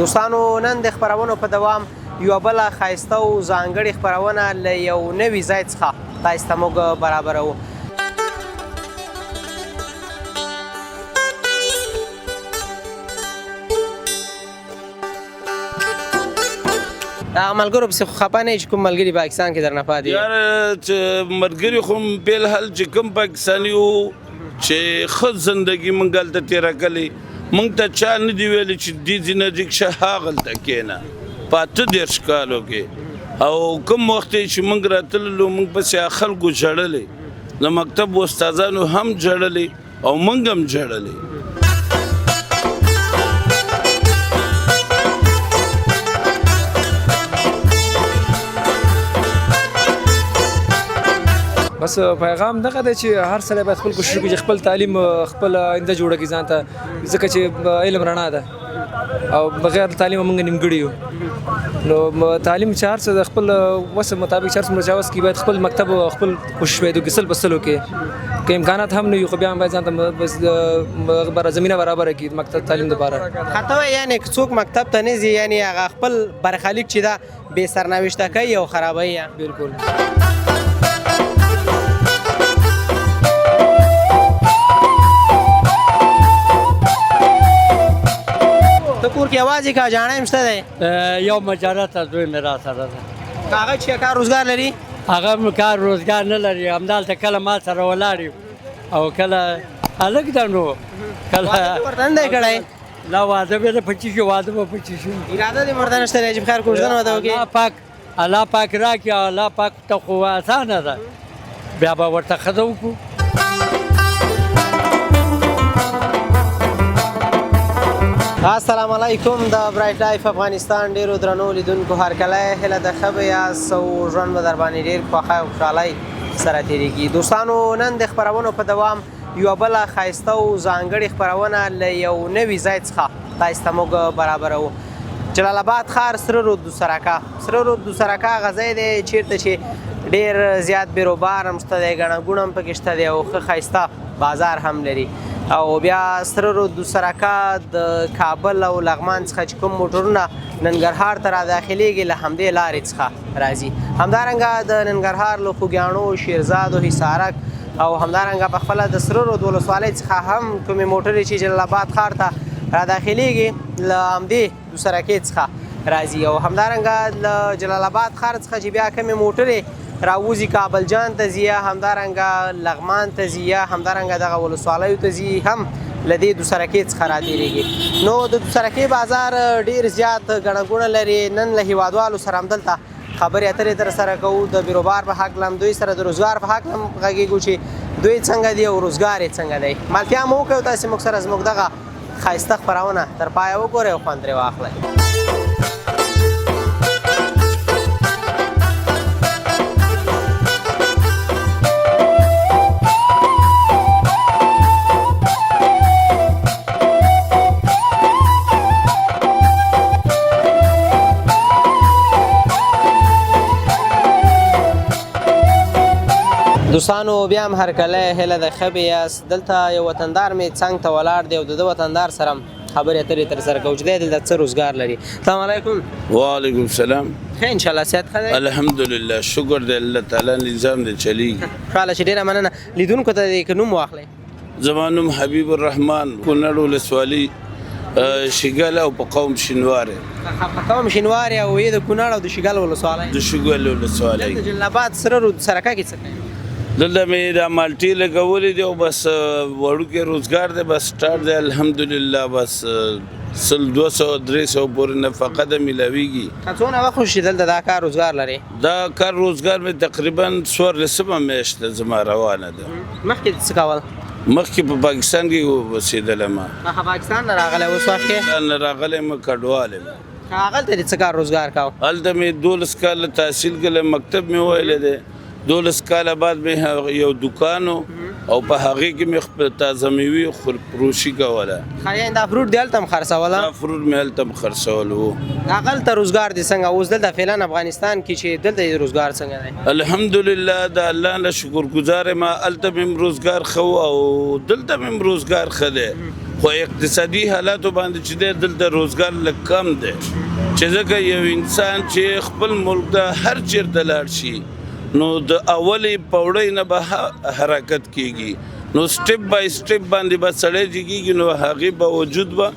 دوستانو نن د خبرونو په دوام یو بل ښایسته او ځانګړې خبرونه له یو نوي ځای څخه تاسو ته موږ برابروو. ملګرو پسې خفه نه یې چې کوم ملګري پاکستان کې درنه پاتې یار چې ملګري خو بهلحال چې کوم پاکستاني وو چې ښه زندګي موږ هلته تېره کړې موږ ته چا نه دي ویلي چې دې ځینه رکشه هاغلته کښېنه په 18 کالو کې او کوم وخت چې موږ راتللو موږ پسې خلکو ژړلې د مکتب استادانو هم ژړلې او موږ هم ژړلې. بس پیغام دغه دی چې هر سړی باید خپل کوشش وکړي چې خپل تعلیم خپل آینده جوړه کړي ځان ته، ځکه چې علم رڼا ده او بغیر تعلیم موږ نیمګړي یو. نو تعلیم چې هر څه د خپل وس مطابق چې هر څومره چاوس کړي باید خپل مکتب او خپل کوشش باید وکړي سل په سلو کې. که امکانات هم نه وي خو بیا هم باید ځان ته بس زمینه برابره کړي مکتب تعلیم دپاره. خطا یعنې که څوک مکتب ته نه ځي یعنې هغه خپل برخلیک چې ده بې سرنوشته کوي او خرابوي. بالکل. کور کې आवाज کا جانا هم شته دی یو مجرد دوی میرا سره ده. هغه چې کار روزګار لري هغه کار روزګار نه لري، همدالته کله ما سره ولاړ او کله الګ دنو کله ورته نه دی کړی. لا واده به پچی شو واده به پچی شو اراده دې مرده نشته دی چې خیر کوژدن وته وکړي. الله پاک راکړي الله پاک ته خو اسانه ده بیا به ورته ښځه وکړو. السلام علیکم د برایټ لایف افغانستان ډیرو درنو لیدونکو هرکلی هیله د ښه به یاست او ژوند به در باندې ډېر خوښۍ او خوشحالۍ سره تېرېږي. دوستانو نن د خپرونو په دوام یوه بله ښایسته او ځانګړې خپرونه له یو نوي ځای څخه تاسو ته موږ برابروو. جلال آباد ښار سره رود دوسرکه هغه ځای دی چېرته چې ډېر زیات بیروبار هم شته دی، ګڼه ګوڼه هم پکې شته دی او ښه ښایسته بازار هم لري. او بیا سره رود دوسرکه د کابل او لغمان څخه چې کوم موټرونه ننګرهار ته راداخلیږي له همدې لارې څخه راځي. همدارنګه د ننګرهار له خوږیاڼو، شیرزاد او حصارک او همدارنګه په خپله د سره رود ولسوالۍ څخه هم کومې موټرې چې جلال آباد ښار ته راداخلیږي له همدې دوسرکې څخه راځي. او همدارنګه له جلال آباد ښار څخه چې بیا کومې موټرې راوځي کابل جان ته ځي یا همدارنګه لغمان ته ځي یا همدارنګه دغه ولسوالیو ته ځي هم له دې دوسرکې څخه راتېرېږي. نو د دوسرکې بازار ډېر زیات ګڼه ګوڼه لري. نن له هیوادوالو سره همدلته خبرې اترې درسره کوو د بیروبار په هکله هم دوی سره د روزګار په هکله هم غږېږو چې دوی څنګه دي او روزګار یې څنګه دی. ملتیا مو وکړئ تاسې موږ سره زموږ دغه ښایسته خپرونه تر پایه وګورئ او خوند ترې واخلئ. دوستانو بیا هم هرکلی هیله د ښه به یاست. دلته یو وطندار مې څنګ ته ولاړ دی او د ده وطندار سره هم خبرې اترې ترسره کوو چې دی دلته څه روزګار لري. السلام علیکم. وعلیکم السلام. ښه انشاءالله صحت ښه دی؟ الحمدلله شکر دی الله تعالی نظام دی چلیږي. ښه چې ډېره مننه. لیدونکو ته دې که نوم واخلئ. زما نوم حبیب الرحمن، کونړ ولسوالي شیګل او په قوم شینوارې. په قوم شینوارې او یې د کونړ او د شیګل ولسوالۍ. د شیګل ولسوالۍ. دلته جلال آباد سره رود سرکه کې څه کوي؟ دلته مې دا مالټې لګولې دي او بس وړوکی روزګار دی بس سټارټ دی الحمدلله بس 100-200-300 پورې نفقه ده میلاویږي. څونه وخت شي دلته دا کار روزګار لري؟ دا کار روزګار مې تقریبا 14 میاشت زما روانه ده. مخکې څه کول؟ مخکې په پاکستان کې اوسېدلم. پاکستان نه راغلی اوس وخت کې؟ نه راغلی م کډوال یم. هغلته دې څه کار روزګار کاوه؟ هلته مې 12 کاله تحصیل کړی، مکتب مې ویلی دی. 12 کاله بعد مې یو دوکان او په هغې کې مې خپل تازه مېوې فروشي کوله. یعنې دا فروټ دې هلته هم خرڅوله؟ دا فروټ مې هلته هم خرڅول و. هغلته روزګار دې څنګه اوس دلته فعلا افغانستان کې چې دلته یې روزګار څنګه دی؟ الحمدلله د الله نه شکرګزار یم. هلته مې هم روزګار ښه او دلته مې هم روزګار ښه دی خو اقتصادي حالاتو باندې چې دی دلته روزګار لږ کم دی چې ځکه یو انسان چې خپل ملک ته هر چیرته لاړ شي نو د اولې پوړۍ نه به حرکت کیږي نو سټپ بای سټپ باندې به سړی جګیږي نو هغې باوجود به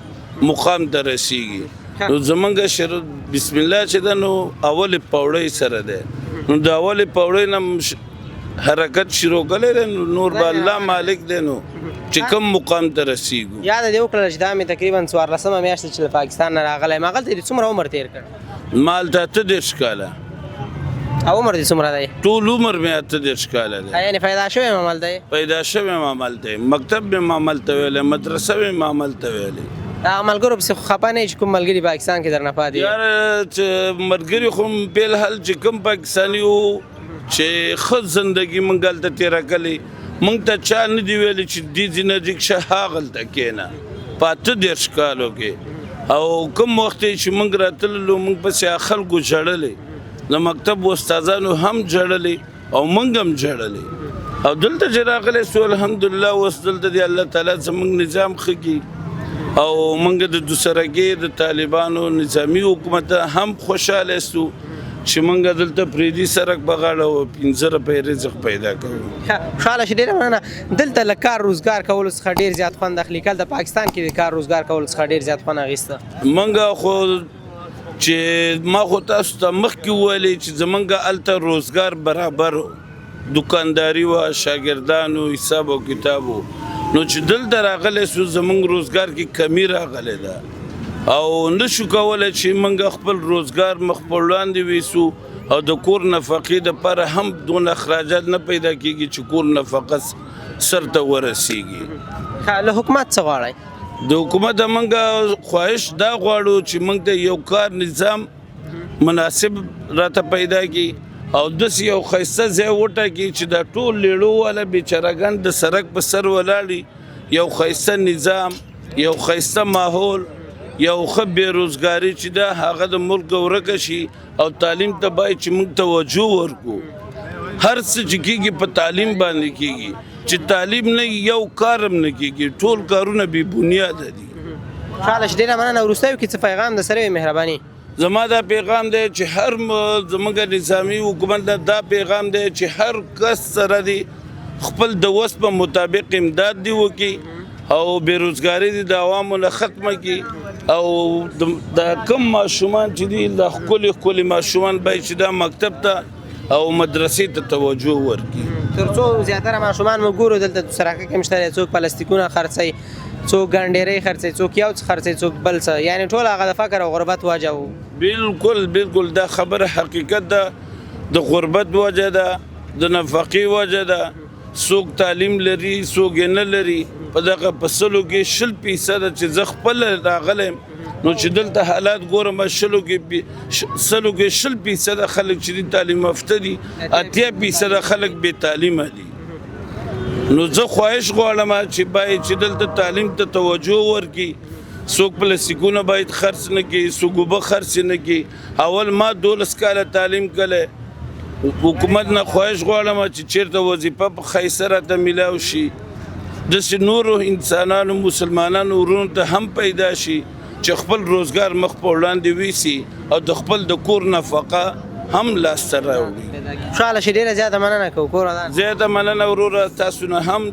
مقام ته رسیږي نو زمونږ بسم الله چې ده نو اولې پوړۍ سره دی نو د اولې پوړۍ نه حرکت شروع کړی دی نو نور به الله مالک دی نو چې کوم مقام ته رسیږو یاد دې وکړله چې دا مې تقریبا 14مه میاشت چې له پاکستان نه راغلی یم هغلته دې څومره عمر تېر کړ مال ته 38 کاله او عمر دې څومره دی ټول عمر مې 38 کاله دی یعنې پیدا شوی یم هملته یې پیدا شوی یم هملته مکتب مې هملته ویلی مدرسه مې هملته ویلی دا ملګرو پسې خو خفه نه یې چې کوم ملګري پاکستان کې درنه پاتې یاره چې ملګري خو بهلحال چې کوم پاکستاني وو چې ښه زندګي موږ هلته تېره کړې موږ ته چا نه دي ویلي چې دې ځای نجیک شه هاغلته کښېنه په 38 کالو کې او کوم وخت چې موږ راتللو موږ پسې خلکو ژړلې د مکتب استادانو هم ژړلې او موږ هم ژړلې او دلته چې راغلی سو الحمدلله اوس دلته دی الله تعالی زموږ نظام ښه کړي او موږ د دوسرګۍ د طالبانو نظامي حکومت هم خوشحاله سو چې موږ دلته پریدي سرک په غاړه او 15 روپۍ رزق پیدا کوو خوشحاله شي ډېره مننه دلته له کار روزګار کولو څخه ډېر زیات خوند اخلي کله د پاکستان کې د کار روزګار کولو څخه ډېر زیات خوند اخیسته موږ خو چې ما خو تاسو ته مخکې وویلې چې زموږ هلته روزګار برابر دکانداري وه شاګردانو حساب او کتاب و نو چې دلته راغلی سو زموږ روزګار کې کمی راغلی ده او نشو کولی چې موږ خپل روزګار مخ پر وړاندې ویسو او د کور نفقې دپاره هم دونه اخراجات نه پیدا کېږي چې کور نفقه سر ته ورسیږي له حکومت څه غواړئ د حکومت موږ خواهش دا غواړو چې موږ ته یو کار نظام مناسب راته پیدا کړي او داسې یو ښایسته ځای وټاکي چې دا ټول لیړو والا بیچارهګان د سړک په سر ولاړي یو ښایسته نظام یو ښایسته ماحول یو ښه بېروزګاري چې ده هغه د ملک ورکه شي او تعلیم ته باید چې موږ توجه ورکړو هر څه چې کېږي په تعلیم باندې کېږي چې تعلیم نه یو کار هم نه کېږي ټول کارونه بې بنیاده دي خوشحاله شي ډېره مننه وروستیو کې څه پیغام د سره مهرباني زما دا پیغام دی چې هر زموږ نظامي حکومت نه دا پیغام دی چې هر کس سره دی خپل د وس په مطابق امداد دی وکړي او بېروزګاري دي د عوامو نه ختمه کړي او د کم ماشومان چې دي د ښکلي ښکلي ماشومان باید چې دا مکتب ته او مدرسې ته توجه ورکړي تر څو زیاتره ماشومان موږ ګورو دلته سراکه کې مشته دی څوک پلاستیکونه خرڅوي څوک ګنډېرۍ خرڅوي څوک یو څه خرڅوي څوک بل څه یعنې ټول هغه د فقر او غربت وجه و بالکل بالکل دا خبره حقیقت ده د غربت وجه ده د نفقې وجه ده څوک تعلیم لري څوک یې نه لري په دغه په سلو کې 0% چې زه خپل راغلی نو چې دلته حالات ګورم سلو کې 0% خلک چې دي تعلیم یافته دي 80% خلک بې تعلیمه دي نو زه خواهش غواړم چې باید چې دلته تعلیم ته توجه ورکړي څوک پلاستیکونه باید خرڅ نه کړي څوک اوبه خرڅ نه کړي اول ما 12 کاله تعلیم کړی حکومت نه خواهش غواړم چې چیرته وظیفه په ښایسته راته میلاو شي داسې نورو انسانانو مسلمانانو ورونو ته هم پیدا شي چې خپل روزګار مخ په وړاندې ویسي او د خپل د کور نفقه هم لاسته راوړي خوشحاله شي ډېره زیاته مننه کوو کور ودان زیاته مننه وروره تاسو نه هم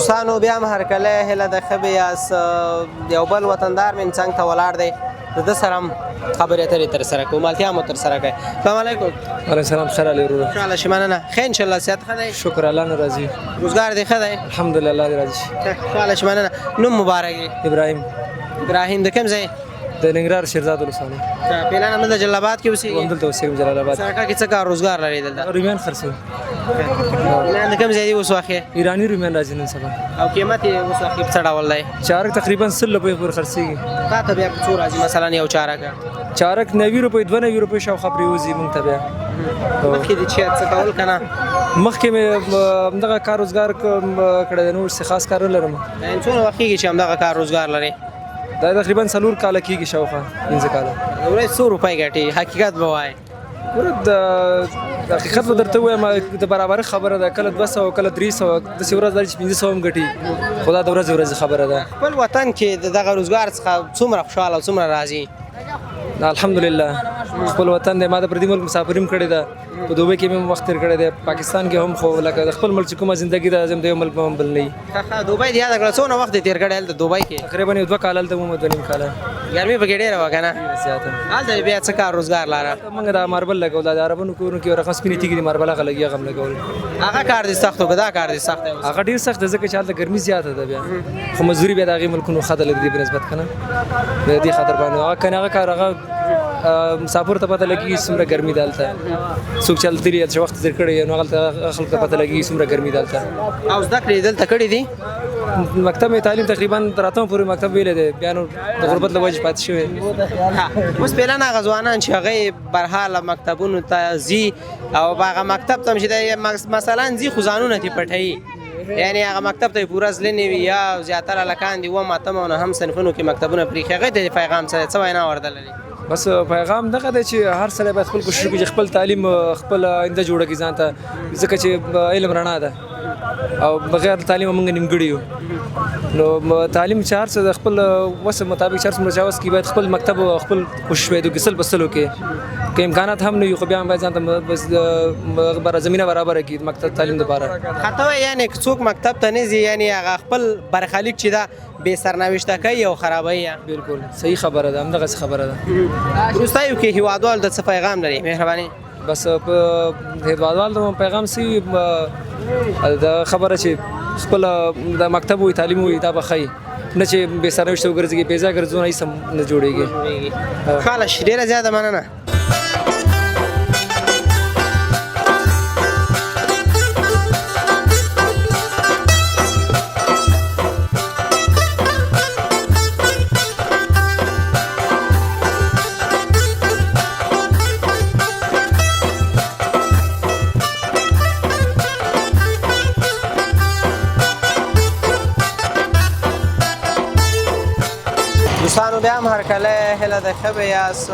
دوستانو بیا هم هرکلی هیله ده ښه به یاست یو بل وطندار مې څنګ ته ولاړ دی د ده سره هم خبرې اترې ترسره کوو مالتیا مو ترسره کوي السلام علیکم وعلیکم السلام خیر علی وروره خوشحاله شي مننه ښه انشاءالله صحت ښه دی شکر الله نه راضي روزګار دې ښه دی الحمدلله الله دې راضي شي خوشحاله شي مننه نوم مبارک دی ابراهیم ابراهیم د کوم ځای د ننګرهار شیرزاد ولسوالۍ پیلان هم د جلال آباد کې اوسېږي همدلته اوسېږم جلال آباد سرکه کې څه کار روزګار لري دلته رومیان خرڅوم پیلان د کوم ځای دی اوس واخې ایرانی رومیان راځي نن سبا او قیمت یې اوس واخې په څه ډول دی چارک تقریبا 100 روپۍ پورې خرڅېږي تا ته بیا په څو راځي مثلا یو چارکه چارک 90 روپۍ 92 روپۍ شاوخوا پرېوځي موږ ته بیا مخکې دې چې څه کول که نه مخکې مې همدغه کار روزګار کړی دی نور څه خاص کار نه لرم څومره وخت کېږي چې همدغه کار روزګار لرې دا تقریبا 4 کاله کېږي شاوخوا 15 کاله د ورځې څو روپۍ ګټې حقیقت به وایې ګوره د حقیقت به درته ووایم د برابرۍ خبره ده کله 200 کله 300 داسې ورځ لري چې 500 هم ګټي خو دا د ورځې خبره ده خپل وطن کې د دغه روزګار څخه څومره خوشحاله او څومره راضي الحمدلله خپل وطن دی ما د پردي ملک مسافري هم کړې ده په دوبۍ کې مې وخت تېر کړی دی پاکستان کې هم خو لکه د خپل ملک چې کومه زندګي ده زم د یو ملک هم بل نه وي دوبۍ دې یاده کړه څونه وخت دې تېر کړی هلته دوبۍ کې تقریبا 2 کال هلته وم 2.5 کاله ګرمي پکې ډېره وه که نه زیاته هلته بیا څه کار روزګار لاره موږ دا ماربل لګول د عربانو کورونو کې یو رقم سپینې تیږې دي ماربل هغه لګي هغه هم لګول هغه کار دې سخت و که دا کار دې سخت دی هغه ډېر سخت دی ځکه چې هلته ګرمي زیاته ده بیا خو مزدوري بیا د هغې ملکونو ښه ده لږ دې په نسبت که نه د دې خاطر باندې هغه که نه هغه کار هغه مسافر ته پته لګي څومره ګرمي ده هلته څوک چې هلته تللي چې وخت تېر کړی نو هغه خلکو ته پته لګي څومره ګرمي ده هلته او زده کړې دلته کړې دي مکتب مې تعلیم تقریبا تر اتم پورې مکتب ویلی دی بیا نو د غربت له وجې پاتې شوی اوس پیلان هغه ځوانان چې هغه برحاله مکتبونو ته ځي او هغه مکتب ته چې دی مثلا ځي خو ځانونه ترې پټوي یعنی هغه مکتب ته یې پوره زړه نه وي یا زیاتره هلکان دي اووم اتم او نهم صنفونو کې مکتبونه پرېښي هغوی ته د پیغام څه وینا ورته لري بس پیغام دغه دی چې هر سړی باید خپل کوشش وکړي چې خپل تعلیم خپل آینده جوړه کړي ځان ته ځکه چې علم رڼا ده او بغیر تعلیم موږ نیمګړي یو نو تعلیم چې هر څه د خپل وس مطابق چې هر څومره چاوس کړي باید خپل مکتب او خپل کوشش باید وکړي سل په سلو کې که امکانات هم نه وي خو بیا هم باید ځان ته بس زمینه برابره کړي مکتب تعلیم دپاره خطا وایي یعنې که څوک مکتب ته نه ځي یعنې هغه خپل برخلیک چې ده بې سرنوشته کوي او خرابوي بالکل صحیح خبره ده همدغسې خبره ده وروستیو کې هېوادوالو ته څه پیغام لري مهرباني بس په هېوادوالو ته پیغام سی دا خبره چې خپل د مکتب وي تعلیم وي دا به ښایي نه چې بې سرنوشته وګرځېږي بې ځایه ګرځونه هېڅ هم نه جوړېږي خوشحاله شي ډېره زیاته مننه دوستانو بیا هم هرکلی هیله ده ښه به یاست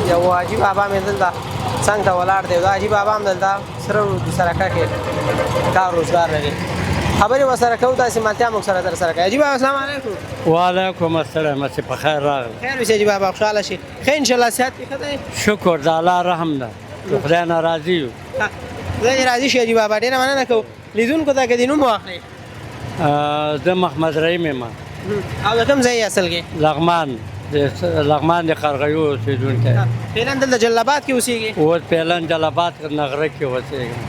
یو حاجي بابا مې دلته څنګ ته ولاړ دی دا حاجي بابا هم دلته سره د سرکه کې کار روزګار لري خبرې ورسره کوو داسې ملتیا موږ سره ترسره کوي حاجي بابا السلام علیکم وعلیکم السلام چې په خیر راغلی خیر اوسې حاجي بابا خوشحاله شي ښه انشاءالله صحت کې ښه دی شکر د الله رحم ده د خدای نه راضي یو زه دې راضي شي حاجي بابا ډېره مننه کوو لیدونکو ته که دې نوم واخلئ زه محمد رحیم یم او د کوم ځای یې اصل کې لغمان د قرغیو اوسېدونکی پیلن دلته جلال آباد کې اوسېږي اوس پیلن جلال آباد نغره کې اوسېږم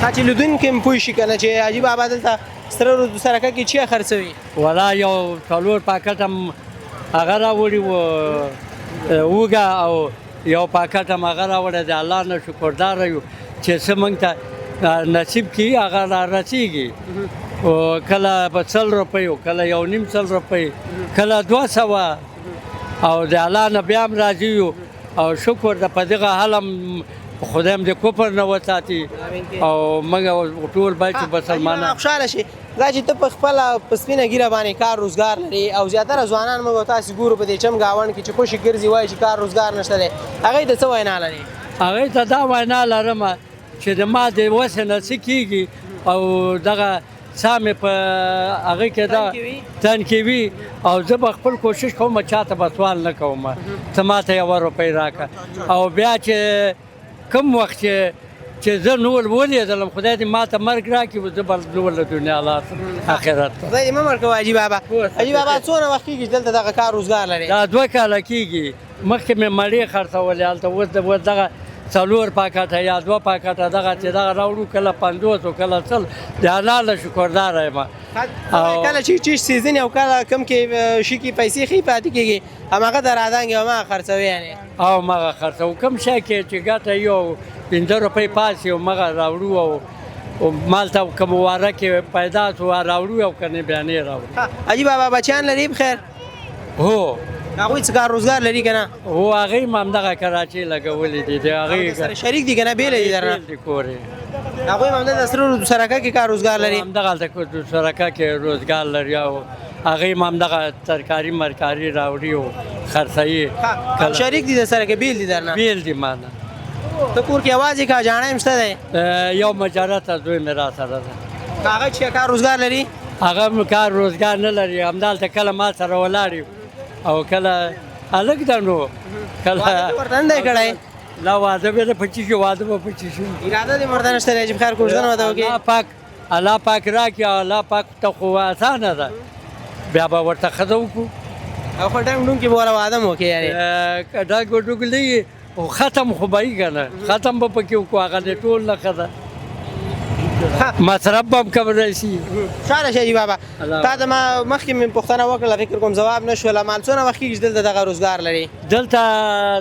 ښه چې لیدونکي هم پوه شي که نه چې حاجي بابا دلته سره سرکه کې چی خرڅوي ولا یو څلور پاکټ هم هغه راوړي و اوږه او یو پاکټ هم هغه راوړی د الله نه شکرداره یو چې څه موږ ته نصیب کړي هغه رارسېږي کله په 100 روپیو کله 1.5 روپۍ کله 200 او د الله نه بیا هم راضي یو او شکر د په دغه حال هم خدای هم د کفر نه وساتي او موږ ټول باید چې مسلمانان خوشحاله شي دا چې ته په خپله په سپینه ږیره باندې کار روزګار لري او زیاتره ځوانان موږ تاسې ګورو په دې چم ګاونډ کې چې خوشې ګرځي وایي چې کار روزګار نشته دی هغوی ته څه وینا لري هغوی ته دا وینا لرم چې د ما د وسې نه څه کېږي او دغه سا مې په هغه کې دا تن کې وي او زه به خپل کوشش کوم چاته به سوال نه کوم ته ماته 1 روپۍ راکړه او بیا چې کوم وخت چې زه نور ولیدلم خدای دې ماته مرګ راکړي زه به نور له دنیا لاړ آخرت ته خدای دې مه مړ کوه حاجي بابا حاجي بابا څونه وخت کېږي چې دلته دغه کار روزګار لري دا 2 کاله کېږي مخکې مې مړې خرڅولې هلته اوس دغه څلور پاکټه یا 2 پاکټه دغه چې دغه راوړو کله 50 او کله 100 د الله شکردار یم. کله چې چیش سیزن او کله کم کې شي کې پیسې خې پاتې کېږي هماغه درادانګ او ما خرڅوي یعنی او مغه خرڅو کوم شي کې چې ګټه یو 15 روپۍ پاسې او مغه راوړو او مال ته کوم واره کې پیدا شو راوړو او کنه بیانې راوړو. حاجی بابا بچیان لري بخیر؟ هو هغوی څه کار روزګار لري که نه؟ هو هغې هم همدغه کراچۍ لګولي دي د هغې سره شریک دي که نه بیله دي درنه؟ بیل دي کور یې. هغوی هم همدلته سره سرکه کې کار روزګار لري؟ همدغلته سرکه کې روزګار لري او هغې هم همدغه ترکاري مرکاري راوړي او خرڅوي. شریک دي د سره کې بیل دي درنه؟ بیل دي مانه. ته کور کې یوازې که جاڼی هم شته دی؟ یو مجرته زوی مې را سره ده. هغه چې کار روزګار لري؟ هغه هم کار روزګار نه لري، همدلته کله ما سره ولاړ یو او کله هلک ده نو کله واده ورته نه دی کړی؟ لا واده به د پچی شو، واده به پچی شو. اراده دې مرده نشته دی چې بخیر کوژدن واده وکړي؟ الله پاک راکړي او الله پاک ته خو اسانه ده، بیا به ورته ښځه وکړو او خو ډنګ ډونګ کې به والا واده م وکړي یعنې که ډنګ وډوګ لګي خو ختم خو به یي که نه، ختم به پکې وکړو، هغه دې ټول نه ښه ده، مصرف به هم کم راشي. خوشحاله شه جي بابا. تا ته ما مخکې مې پوښتنه وکړله فکر کوم ځواب نه شوله. مال څونه وخت کېږي چې دلته دغه روزګار لري؟ دلته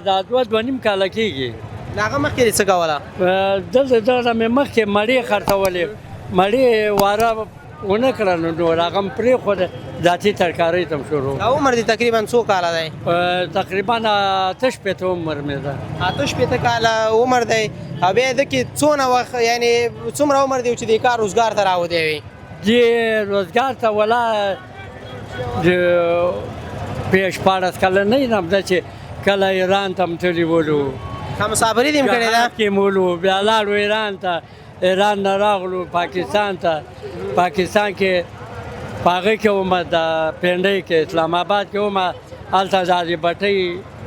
دا 2.5 کاله کېږي. د هغه مخکې دې څه کوله؟ دلته دغه مې مخکې مړې خرڅولې، مړې واره ونه کړه نو هغه م پرېښوده، ذاتي ترکارۍ ته م شروع. عمر دې تقریبا څو کاله دی؟ تقریبا 88 عمر مې ده. 88 کاله عمر دی او بیا ده کې څونه وخت یعنې څومره عمر دی چې دې کار روزګار ته راودی وي؟ دې روزګار ته ولا د 15 کاله نه یم ده چې کله ایران ته م تللي ولو، مسافري دې م کړې ده؟ کې م ولو، بیا لاړو ایران ته، ایران نه راغلو پاکستان ته، پاکستان کې په هغې کې ومه د پنډۍ کې اسلام آباد کې ومه، هلته د بټۍ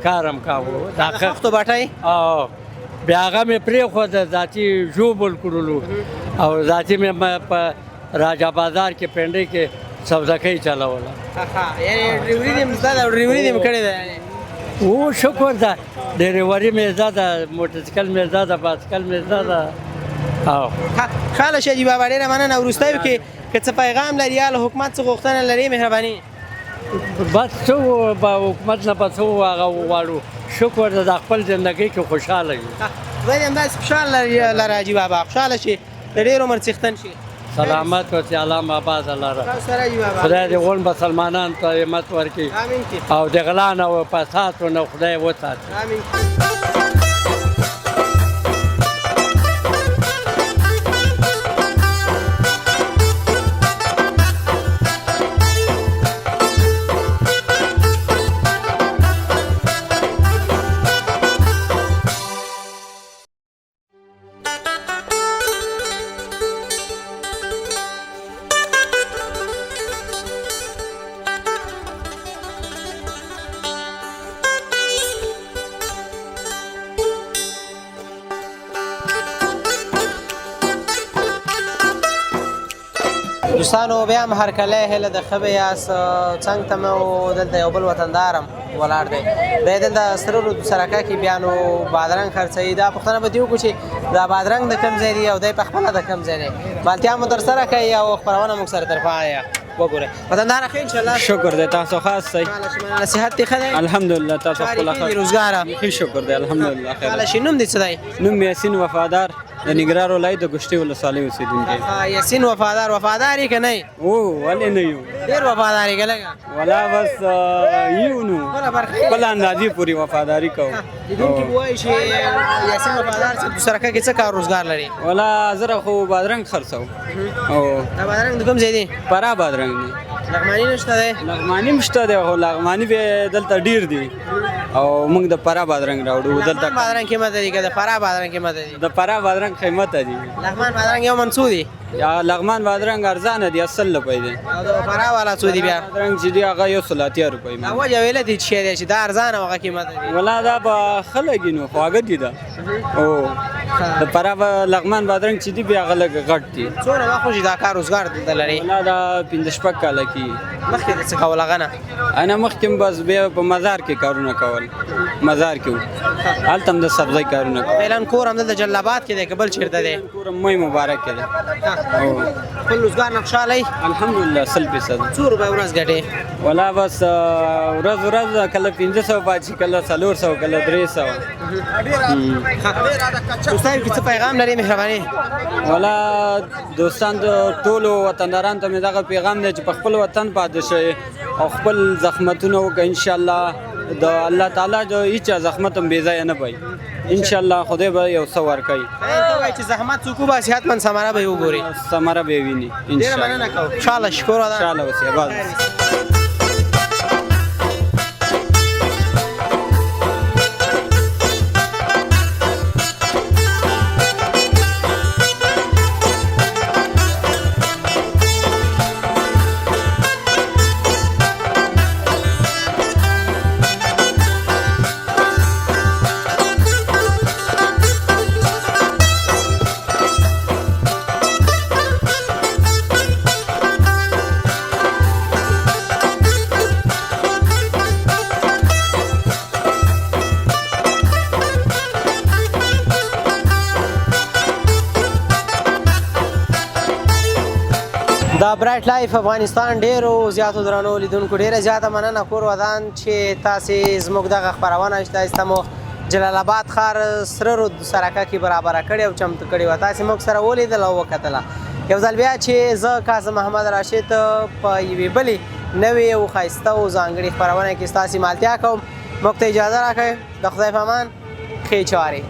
کار هم کاوه، د خښتو بټۍ؟ او بیا هغه مې پرېښوده، ذاتي ژوبل کړلو او ذاتي مې په راجا بازار کې پنډۍ کې سبزکۍ چلوله. یعنې ډریوري دې م زده ده او ډریوري دې م کړې ده یعنې؟ او شکر ده، ډریوري مې زده ده، موټرسایکل مې زده ده، بایسکل مې زده ده. او خوشحاله شه جي بابا، ډېره مننه. وروستیو کې که څه پیغام لري یا له حکومت څه غوښتنه لري مهرباني؟ بس څه به حکومت نه به څه هغه وغواړو، شکر ده د خپل زندګۍ کې خوشحاله یو. خدای دې همداسې خوشحال لره حاجي بابا، خوشحاله شي، د ډېر عمر څښتن شي. سلامت او سلام آباد لره. خدای دې غون مسلمانانو ته همت ورکړي او د غلا نه او فسادو نه خدای وساتي. امین. دوستانو بیا هم هرکلی هیله د ښه به یاست. څنګ ته مې دلته یو بل وطندار هم ولاړ دی، دی دلته سره سرکه کې بیا نو بادرنګ خرڅوي. دا پوښتنه به دې وکړو چې دا بادرنګ د کوم ځای دی او دی پخپله د کوم ځای دی؟ مالتیا مو درسره کوي او خپرونه موږ سره طرفه وګورئ. وطنداره ښه انشاءالله؟ شکر دی، تاسو خاص دی؟ صحت دې ښه دی؟ الحمدلله. تاسو خپله ښه؟ روزګاره؟ ښه شکر دی الحمدلله. خوشحاله شي. نوم دې څه دی؟ نوم یاسین وفادار، د ننګرهار ولایت د ګوشتې ولسوالۍ اوسېدونکی. یاسین وفادار، وفادار یې که نه یې؟ او ولې نه یو؟ ډېر وفادار یې که لږه؟ ولا بس یو نو خپل اندازې پورې وفاداري کوو. لیدونکي به وایي چې یاسین وفادار صاحب سرکه کې څه کار روزګار لري؟ ولا زه خو بادرنګ خرڅوم. او دا بادرنګ د کوم ځای دی؟ فراه بادرنګ دی. لغماني نشته دی؟ لغماني هم شته دی خو لغماني به دلته ډېر دي او موږ د فراه بادرنګ راوړو. دلته لغمان بادرنګ قیمت دی که د فراه بادرنګ قیمت دی؟ د فراه بادرنګ قیمت دی. لغمان بادرنګ یو من څو دی؟ یا لغمان بادرنګ ارزانه دی، 80 روپۍ دی. او د فراه والا څو دی بیا؟ بادرنګ چې دی هغه 180 روپۍ. دا وجه ویله دي چې دی چې دا ارزانه هغه قیمت دی؟ ولا دا به ښه لګي نو خواږه دي دا. او د فراه لغمان بادرنګ چې دی بیا هغه لږ غټ دي. څومره وخت وشي دا کار روزګار دلته لري؟ ولا دا 15 کاله کې مخکې د څه کول هغه نه انا مخکې بس بیا په مزار کې کارونه کول مزار کې هلته هم د سبزۍ کارونه کول فعلا کور هم د جلابات کې دی که بل چېرته دی کور مې مبارک کې دی خپل روزګار نه خوشحاله یې الحمدلله 100% څو روپۍ ورځ ګټې ولا بس ورځ کله 500 پاتې کله 400 کله 300 دوستان کې څه پیغام لري مهرباني ولا دوستان د ټولو وطندارانو ته مې دغه پیغام دی چې په خپل وطن پاتې شئ او خپل زحمتونه وکړئ انشاءالله د الله تعالی د هیچ زحمت هم بې ځایه نه پای انشاءالله خدای به یو څه ورکوي ته وایې چې زحمت څوک وباسي حتما ثمره به یې وګوري ثمره به یې ویني ډېره مننه کوم انشاءالله شکر ادا انشاءالله اوسئ آباد د برایټ لایف افغانستان ډیرو زیاتو درنو لیدونکو ډیره زیاته مننه کور ودان چې تاسې زموږ دغه خپرونه اشتایسته مو جلال آباد ښار سره رود سرکه کې برابره کړې او چمتو کړې وه تاسې موږ سره ولیدل او وکتله یو ځل بیا چې زه کاظم محمد راشد په یوې بلې نوې او ښایسته او ځانګړې خپرونه کې ستاسې مالتیا کوم موږ ته اجازه راکړئ د خدای په امان ښې چارې